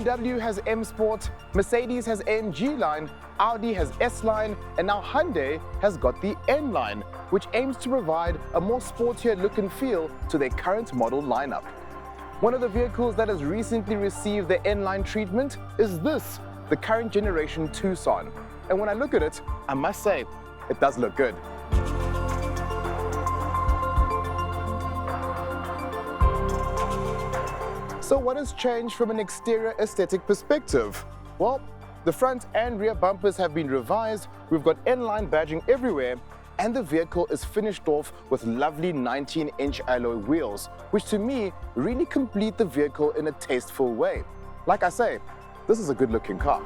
BMW has M Sport, Mercedes has AMG line, Audi has S line, and now Hyundai has got the N line, which aims to provide a more sportier look and feel to their current model lineup. One of the vehicles that has recently received the N line treatment is this, the current generation Tucson. And when I look at it, I must say, it does look good. So what has changed from an exterior aesthetic perspective? Well, the front and rear bumpers have been revised, we've got N-line badging everywhere, and the vehicle is finished off with lovely 19-inch alloy wheels, which to me really complete the vehicle in a tasteful way. Like I say, this is a good-looking car.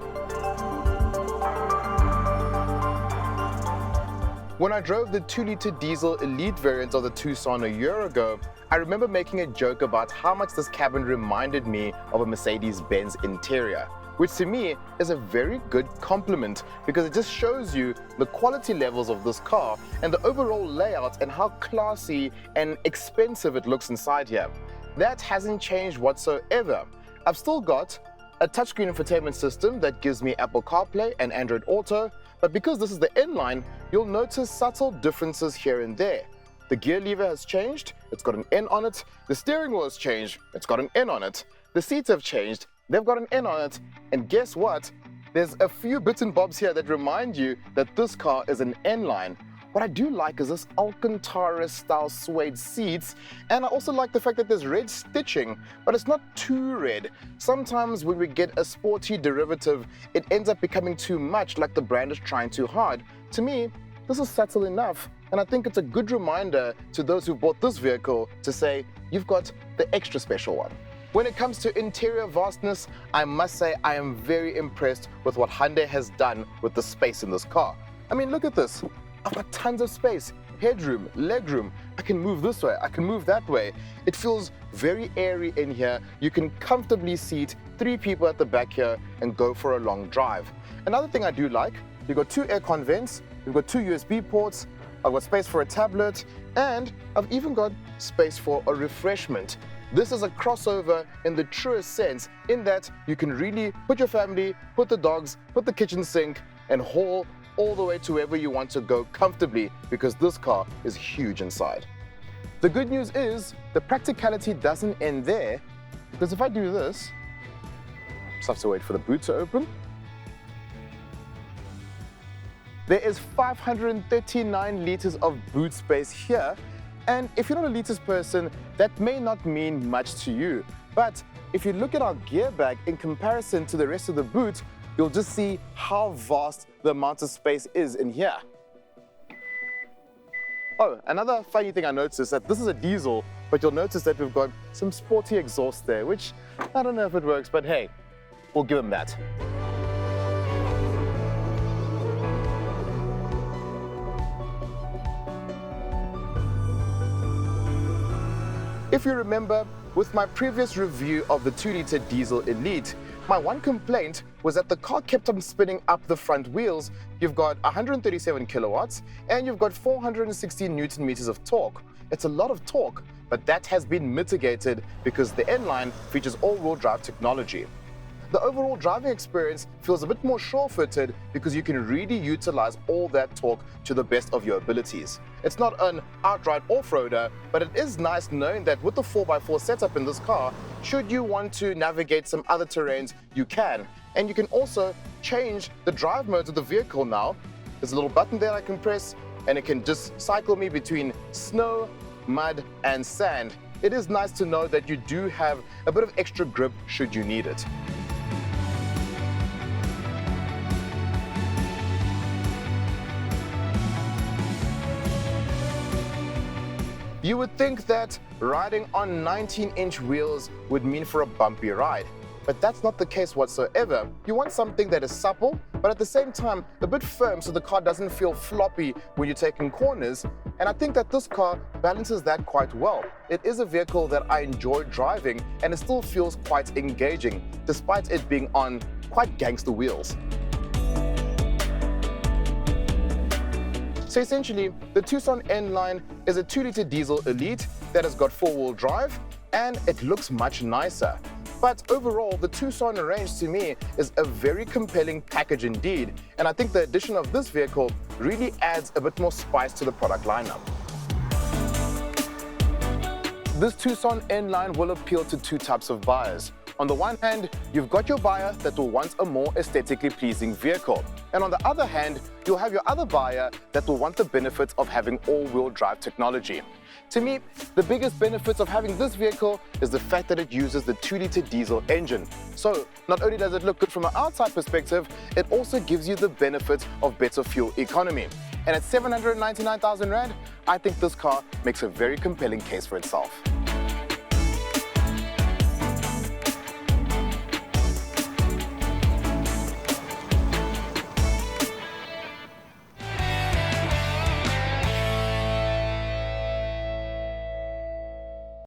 When I drove the 2-liter diesel Elite variant of the Tucson a year ago, I remember making a joke about how much this cabin reminded me of a Mercedes-Benz interior, which to me is a very good compliment because it just shows you the quality levels of this car and the overall layout and how classy and expensive it looks inside here. That hasn't changed whatsoever. I've still got a touchscreen infotainment system that gives me Apple CarPlay and Android Auto, but because this is the N-line, you'll notice subtle differences here and there. The gear lever has changed, it's got an N on it. The steering wheel has changed, it's got an N on it. The seats have changed, they've got an N on it. And guess what? There's a few bits and bobs here that remind you that this car is an N-line. What I do like is this Alcantara style suede seats, and I also like the fact that there's red stitching, but it's not too red. Sometimes when we get a sporty derivative, it ends up becoming too much, like the brand is trying too hard. To me, this is subtle enough, and I think it's a good reminder to those who bought this vehicle to say, you've got the extra special one. When it comes to interior vastness, I must say I am very impressed with what Hyundai has done with the space in this car. I mean, look at this. I've got tons of space, headroom, legroom. I can move this way, I can move that way. It feels very airy in here. You can comfortably seat 3 people at the back here and go for a long drive. Another thing I do like, you've got 2 aircon vents, you've got 2 USB ports, I've got space for a tablet, and I've even got space for a refreshment. This is a crossover in the truest sense, in that you can really put your family, put the dogs, put the kitchen sink, and haul all the way to wherever you want to go comfortably, because this car is huge inside. The good news is the practicality doesn't end there, because if I do this, just have to wait for the boot to open. There is 539 liters of boot space here, and if you're not a liters person, that may not mean much to you. But if you look at our gear bag in comparison to the rest of the boot, you'll just see how vast the amount of space is in here. Oh, another funny thing I noticed is that this is a diesel, but you'll notice that we've got some sporty exhaust there, which I don't know if it works, but hey, we'll give them that. If you remember, with my previous review of the 2-liter diesel Elite, my one complaint was that the car kept on spinning up the front wheels. You've got 137 kilowatts and you've got 416 Newton meters of torque. It's a lot of torque, but that has been mitigated because the N-line features all-wheel drive technology. The overall driving experience feels a bit more sure-footed because you can really utilize all that torque to the best of your abilities. It's not an outright off-roader, but it is nice knowing that with the 4x4 setup in this car, should you want to navigate some other terrains, you can. And you can also change the drive modes of the vehicle now. There's a little button there I can press, and it can just cycle me between snow, mud, and sand. It is nice to know that you do have a bit of extra grip should you need it. You would think that riding on 19-inch wheels would mean for a bumpy ride, but that's not the case whatsoever. You want something that is supple, but at the same time a bit firm so the car doesn't feel floppy when you're taking corners, and I think that this car balances that quite well. It is a vehicle that I enjoy driving, and it still feels quite engaging, despite it being on quite gangster wheels. So essentially, the Tucson N-Line is a 2-liter diesel Elite that has got 4-wheel drive, and it looks much nicer. But overall, the Tucson range to me is a very compelling package indeed, and I think the addition of this vehicle really adds a bit more spice to the product lineup. This Tucson N-Line will appeal to two types of buyers. On the one hand, you've got your buyer that will want a more aesthetically pleasing vehicle. And on the other hand, you'll have your other buyer that will want the benefits of having all-wheel drive technology. To me, the biggest benefits of having this vehicle is the fact that it uses the 2-liter diesel engine. So not only does it look good from an outside perspective, it also gives you the benefits of better fuel economy. And at 799,000 Rand, I think this car makes a very compelling case for itself.